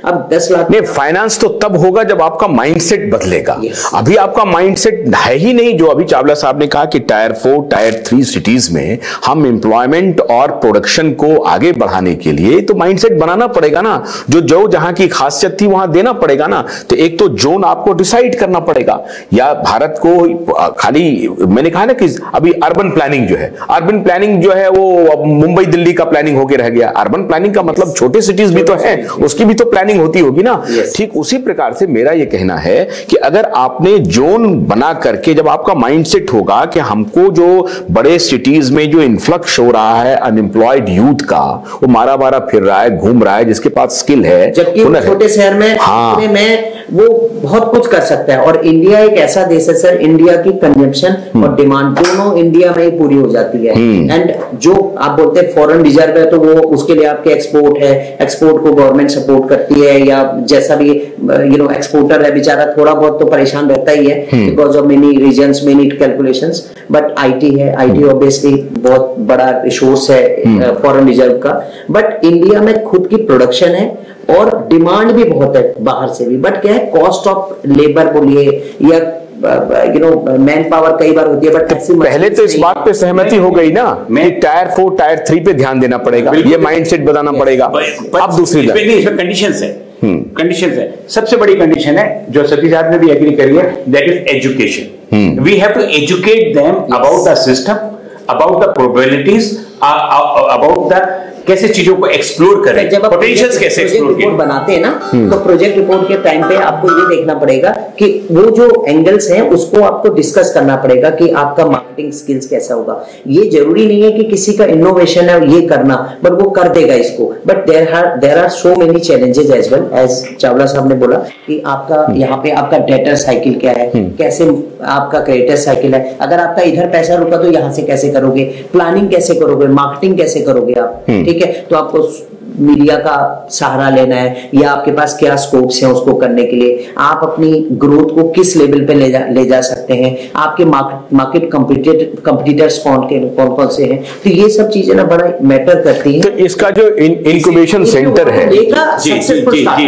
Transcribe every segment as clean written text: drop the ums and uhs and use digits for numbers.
अब 10 लाख नहीं, फाइनेंस तो तब होगा जब आपका माइंडसेट बदलेगा। अभी आपका माइंडसेट है ही नहीं। जो अभी चावला साहब ने कहा कि टायर 4 टायर 3 सिटीज में हम एम्प्लॉयमेंट और प्रोडक्शन को आगे बढ़ाने के लिए तो माइंडसेट बनाना पड़ेगा ना। जो जहां की खासियत थी वहां देना पड़ेगा ना। तो एक तो जोन आपको डिसाइड करना पड़ेगा, या भारत को खाली, मैंने कहा ना कि अभी अर्बन प्लानिंग जो है वो मुंबई दिल्ली का प्लानिंग होके रह गया। अर्बन प्लानिंग का मतलब छोटे सिटीज भी तो है, उसकी भी तो प्लानिंग होती होगी ना। ठीक उसी प्रकार से मेरा ये कहना है कि अगर आपने जोन बना करके, जब आपका माइंडसेट होगा कि हमको जो बड़े सिटीज में जो इन्फ्लक्स हो रहा है अनएम्प्लॉयड यूथ का, वो मारा मारा फिर रहा है, घूम रहा है, जिसके पास स्किल है, जबकि छोटे शहर में में वो बहुत कुछ कर सकता है। और इंडिया एक ऐसा देश है सर, इंडिया की कंजम्पशन और डिमांड दोनों इंडिया में ही पूरी हो जाती है। एंड जो आप बोलते हैं फॉरेन रिजर्व है, तो वो उसके लिए आपके एक्सपोर्ट है, एक्सपोर्ट को गवर्नमेंट सपोर्ट करती है, या जैसा भी एक्सपोर्टर है बेचारा थोड़ा बहुत तो परेशान रहता ही है because of many reasons, many calculations. But IT है, आईटी ऑब्वियसली बहुत बड़ा रिसोर्स है फॉरेन रिजर्व का। बट इंडिया में खुद की प्रोडक्शन है और डिमांड भी बहुत है बाहर से भी। बट क्या है, कॉस्ट ऑफ लेबर बोलिए या मैन पावर कई बार होती है। बट पहले तो इस बात पे सहमति हो गई ना कि टायर 4 टायर 3 पे ध्यान देना पड़ेगा, ये माइंडसेट बनाना पड़ेगा। अब दूसरी कंडीशंस है। सबसे बड़ी कंडीशन है जो सतीश साहब ने भी एग्री करी है, that is education. We have to educate them about the system, about the probabilities, about the कैसे चीजों को एक्सप्लोर करें, जब पोटेंशियल्स कैसे एक्सप्लोर रिपोर्ट बनाते हैं ना, तो प्रोजेक्ट रिपोर्ट के टाइम पे आपको ये देखना पड़ेगा कि वो जो एंगल्स हैं उसको आपको डिस्कस करना पड़ेगा कि आपका मार्केटिंग स्किल्स कैसा होगा। ये जरूरी नहीं है कि किसी का इनोवेशन है ये करना, बट वो कर देगा इसको। But there are so many challenges as well as Chawla साहब ने बोला कि आपका यहाँ पे आपका डेटर साइकिल क्या है, कैसे आपका क्रेडिटर साइकिल है, अगर आपका इधर पैसा रुका तो यहाँ से कैसे करोगे, प्लानिंग कैसे करोगे, मार्केटिंग कैसे करोगे आप, ठीक है। तो आपको मीडिया का सहारा लेना है, या आपके पास क्या स्कोप्स हैं उसको करने के लिए, आप अपनी ग्रोथ को किस लेवल पे ले जा सकते हैं, आपके मार्केट कंपटीटर्स कौन से हैं। तो ये सब चीजें ना बड़ा मैटर करती हैं। तो इसका जो इंक्यूबेशन सेंटर है,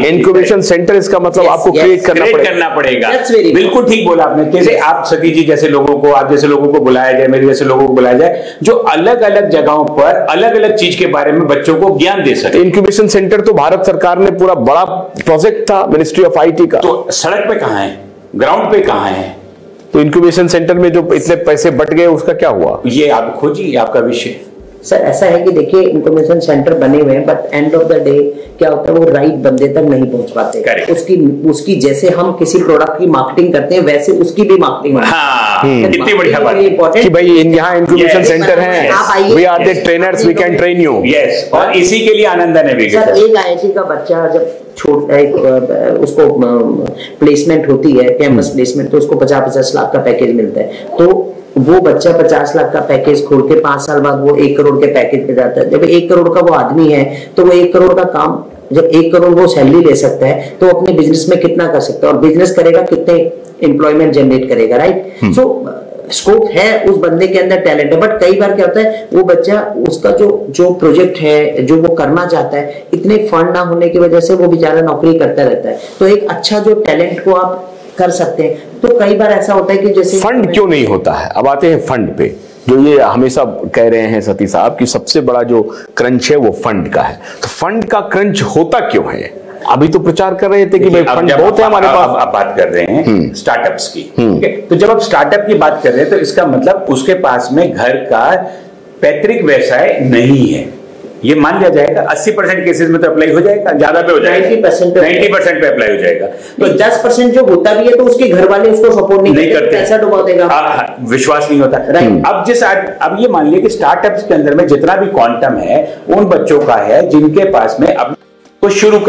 इंक्यूबेशन सेंटर, इसका मतलब आपको क्रिएट करना पड़ेगा। बिल्कुल ठीक बोला आपने। कैसे आप सतीश जी जैसे लोगों को, आप जैसे लोगों को बुलाया जाए, मेरे जैसे लोगों को बुलाया जाए, जो अलग अलग जगहों पर अलग अलग चीज के बारे में बच्चों को ज्ञान दे सके। इंक्यूबेशन सेंटर तो भारत सरकार ने पूरा बड़ा प्रोजेक्ट था मिनिस्ट्री ऑफ आईटी का। तो सड़क पे कहां है, ग्राउंड पे कहां है? तो इंक्यूबेशन सेंटर में जो इतने पैसे बट गए उसका क्या हुआ? ये आप खोजिए, आपका विषय। सर ऐसा है कि देखिए इंफॉर्मेशन सेंटर बने हुए हैं, but end of the day क्या होता है, वो राइट बंदे तक नहीं पहुंच पाते। उसकी जैसे हम किसी प्रोडक्ट की मार्केटिंग करते हैं वैसे उसकी भी मार्केटिंग। कितनी बढ़िया बात कि भाई यहाँ इंक्यूबेशन सेंटर है, we are the trainers, we can train you. Yes, और इसी के लिए आनंदन है। सर एक आईआईटी का बच्चा जब उसको प्लेसमेंट होती है, कैंपस प्लेसमेंट, तो उसको 50-50 लाख का पैकेज मिलता है। तो वो बच्चा 50 लाख का पैकेज खोल के 5 साल बाद वो 1 करोड़ के पैकेज पे जाता है। जब 1 करोड़ का वो आदमी है तो वो 1 करोड़ का काम, जब 1 करोड़ वो सैलरी ले सकता है तो अपने बिजनेस में कितना कर सकता है, और बिजनेस करेगा कितने एम्प्लॉयमेंट जनरेट करेगा, राइट। सो स्कोप है उस बंदे के अंदर, टैलेंट है। बट कई बार क्या होता है, वो बच्चा उसका जो प्रोजेक्ट है जो वो करना चाहता है, इतने फंड ना होने की वजह से वो बेचारा नौकरी करता रहता है। तो एक अच्छा जो टैलेंट को आप कर सकते हैं, तो कई बार ऐसा होता है कि जैसे फंड क्यों नहीं होता है। अब आते हैं फंड पे, जो ये हमेशा कह रहे हैं सतीश साहब कि सबसे बड़ा जो क्रंच है वो फंड का है। तो फंड का क्रंच होता क्यों है? अभी तो प्रचार कर रहे थे कि भाई फंड बहुत है हमारे पास। आप बात कर रहे हैं स्टार्टअप्स की, ठीक है। तो जब आप स्टार्टअप की बात कर रहे हैं तो इसका मतलब उसके पास में घर का पैतृक व्यवसाय नहीं है, ये मान लिया जाएगा। 80% केसेस में तो अप्लाई हो जाएगा, ज्यादा पे हो जाएगा, 90% पे अप्लाई हो जाएगा। तो 10% जो होता भी है तो उसके घर वाले उसको सपोर्ट नहीं करते, पैसा डुबा देगा, विश्वास नहीं होता। अब ये मान लिया कि स्टार्टअप्स के अंदर में जितना भी क्वांटम है उन बच्चों का है जिनके पास में अब को शुरू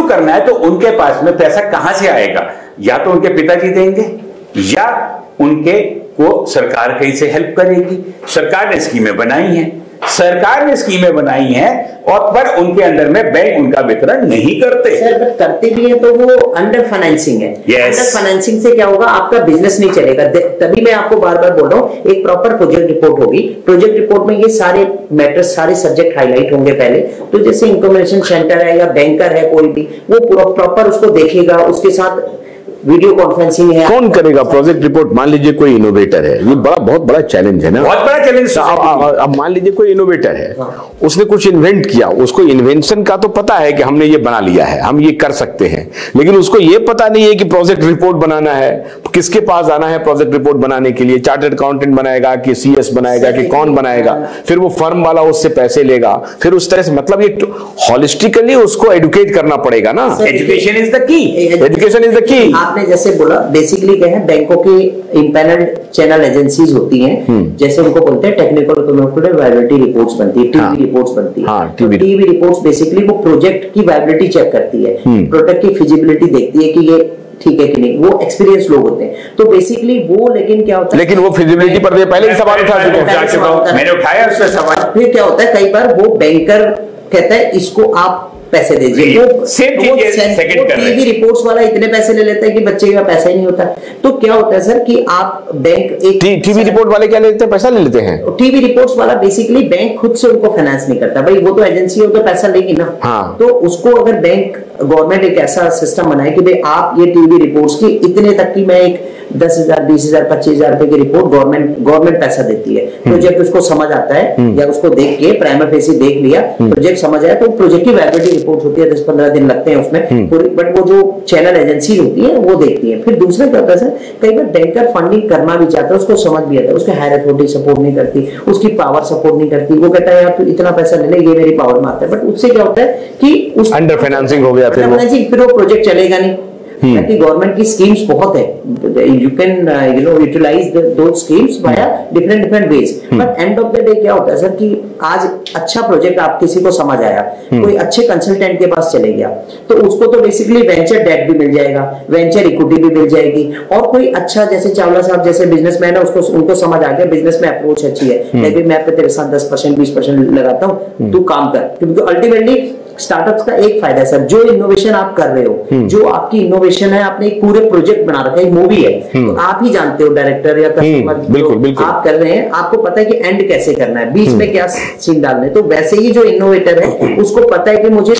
करना है, तो उनके पास में पैसा कहां से आएगा? या तो उनके पिताजी देंगे, या उनके को सरकार कहीं से हेल्प करेगी। सरकार ने स्कीमें बनाई हैं, सरकार ने स्कीमें बनाई हैं और पर उनके अंदर में बैंक उनका वितरण नहीं करते। सर बट करते भी हैं तो वो अंडर फाइनेंसिंग है। अंडर फाइनेंसिंग से क्या होगा, आपका बिजनेस नहीं चलेगा। तभी मैं आपको बार बार बोल रहा हूँ, एक प्रॉपर प्रोजेक्ट रिपोर्ट होगी। प्रोजेक्ट रिपोर्ट में ये सारे मैटर्स, सारे सब्जेक्ट हाईलाइट होंगे पहले। तो जैसे इंफॉर्मेशन सेंटर है या बैंकर है कोई भी, वो प्रॉपर उसको देखेगा, उसके साथ वीडियो कॉन्फ्रेंसिंग है। कौन करेगा प्रोजेक्ट रिपोर्ट? मान लीजिए कोई इनोवेटर है, ये बहुत बड़ा चैलेंज है ना, बहुत बड़ा चैलेंज। अब मान लीजिए कोई इनोवेटर है, उसने कुछ इन्वेंट किया, उसको इन्वेंशन का तो पता है कि हमने ये बना लिया है, हम ये कर सकते हैं, लेकिन उसको ये पता नहीं है कि प्रोजेक्ट रिपोर्ट बनाना है, किसके पास जाना है प्रोजेक्ट रिपोर्ट बनाने के लिए। चार्टर्ड अकाउंटेंट बनाएगा कि सीएस बनाएगा कि कौन बनाएगा, फिर वो फर्म वाला उससे पैसे लेगा, फिर उस तरह से, मतलब ये हॉलिस्टिकली उसको एडुकेट करना पड़ेगा ना। Education is the key, education is the key. आपने जैसे बोला, बेसिकली क्या है, बैंकों की इंपैनल्ड चैनल एजेंसीज होती हैं, जैसे उनको बोलते हैं टेक्निकल वायबिलिटी रिपोर्ट्स बनती है, टीवी रिपोर्ट्स बनती है। टीवी रिपोर्ट्स बेसिकली वो प्रोजेक्ट की वायबिलिटी चेक करती है, प्रोडक्ट की फिजिबिलिटी देखती है कि ये ठीक है कि नहीं। वो एक्सपीरियंस लोग होते हैं, तो बेसिकली वो, लेकिन क्या होता है, लेकिन वो फिजिबिलिटी पर पहले ही सवाल उठा चुका हूं, मैंने उठाया उससे सवाल। फिर क्या होता है, कई बार वो बैंकर कहता है इसको आप पैसे दीजिए, वो टीवी रिपोर्ट्स वाला इतने पैसे ले लेता है कि बच्चे का पैसा ही नहीं होता। तो क्या होता है सर कि आप बैंक एक टीवी रिपोर्ट वाले क्या लेते हैं, पैसा ले लेते हैं। टीवी रिपोर्ट्स वाला बेसिकली बैंक खुद से उनको फाइनेंस नहीं करता, भाई वो तो एजेंसी है, वो तो पैसा लेगी ना। हाँ। तो उसको अगर बैंक, गवर्नमेंट एक ऐसा सिस्टम बनाए कि भाई आप ये टीवी रिपोर्ट्स की इतने तक की, मैं एक 10,000, 20,000, 25,000 रुपए की रिपोर्ट गवर्नमेंट पैसा देती है। प्रोजेक्ट उसको समझ आता है या उसको देख के प्राइमरी फेसी देख लिया, प्रोजेक्ट समझ आया, तो प्रोजेक्ट की वैलिडिटी रिपोर्ट होती है, 10-15 दिन लगते हैं उसमें पूरी। बट वो जो चैनल एजेंसी होती है वो देखती है। फिर दूसरा क्या होता है सर, कई बार बैंकर फंडिंग करना भी चाहता है, उसको समझ भी आता है, उसके हायर अथॉरिटी सपोर्ट नहीं करती, उसकी पावर सपोर्ट नहीं करती, वो कहता है यार तू इतना पैसा ले ले, ये मेरी पावर में आता है। बट उससे क्या होता है कि उस अंडर फाइनेंसिंग हो गया, फिर वो प्रोजेक्ट चलेगा नहीं। कि गवर्नमेंट की स्कीम्स बहुत है, you can utilise those schemes by different ways. But end of the day क्या होता है सर कि आज अच्छा प्रोजेक्ट आप किसी को समझ आया, कोई अच्छे कंसल्टेंट के पास चले गया, तो उसको तो बेसिकली वेंचर डेट भी मिल जाएगा, वेंचर इक्विटी भी मिल जाएगी, और कोई अच्छा, जैसे चावला साहब जैसे बिजनेसमैन है, उसको उनको समझ आ गया बिजनेस में अप्रोच अच्छी है, मैं तेरे साथ 10% 20% लगाता हूँ, तू काम कर। क्योंकि अल्टीमेटली स्टार्टअप्स का एक फायदा है सर, जो इनोवेशन आप कर रहे हो, जो आपकी इनोवेशन है, आपने एक पूरे प्रोजेक्ट बना रखा है, एक मूवी है, तो आप ही जानते हो डायरेक्टर या कस्टमर, बिल्कुल आप कर रहे हैं, आपको पता है कि एंड कैसे करना है, बीच में क्या सीन डालना है। तो वैसे ही जो इनोवेटर है उसको पता है कि मुझे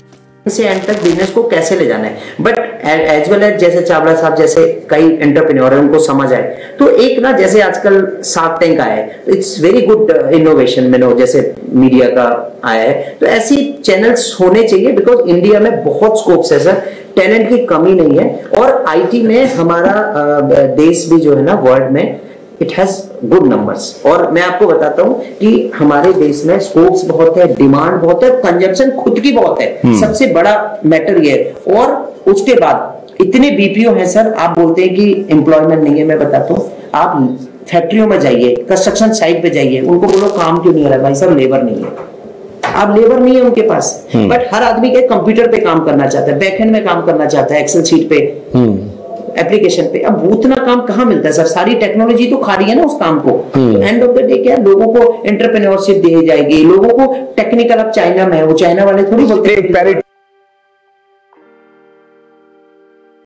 से एंड तक बिजनेस को कैसे ले जाना है। बट एज वेल एज जैसे चावला साहब जैसे कई एंटरप्रेन्योर है, उनको समझ आए, तो एक ना जैसे आजकल शार्क टैंक आया है, तो इट्स वेरी गुड इनोवेशन में जैसे मीडिया का आया है, तो ऐसी चैनल्स होने चाहिए। बिकॉज इंडिया में बहुत स्कोप्स है सर, टैलेंट की कमी नहीं है, और आईटी में हमारा देश भी जो है ना वर्ल्ड में इट हैज गुड नंबर्स। और मैं आपको बताता हूं कि हमारे देश में स्कोप्स बहुत है, डिमांड बहुत है, कंजप्शन खुद की बहुत है, सबसे बड़ा मैटर ये है। और उसके बाद इतने बीपीओ हैं सर, आप बोलते हैं कि एम्प्लॉयमेंट नहीं है, मैं बताता हूँ, आप फैक्ट्रियों में जाइए, कंस्ट्रक्शन साइट पे जाइए, उनको बोलो काम क्यों नहीं आ रहा, भाई साहब लेबर नहीं है, अब लेबर नहीं है उनके पास। बट हर आदमी के कंप्यूटर पे काम करना चाहता है, बैकएंड में काम करना चाहता है, एक्सेल शीट पे, एप्लीकेशन पे। अब उतना काम कहाँ मिलता है सर, सारी टेक्नोलॉजी तो खा रही है ना उस काम को। तो एंड ऑफ द डे क्या, लोगों को एंटरप्रेन्योरशिप दी जाएगी, लोगों को टेक्निकल, अब चाइना में है, वो चाइना वाले थोड़ी बोलते हैं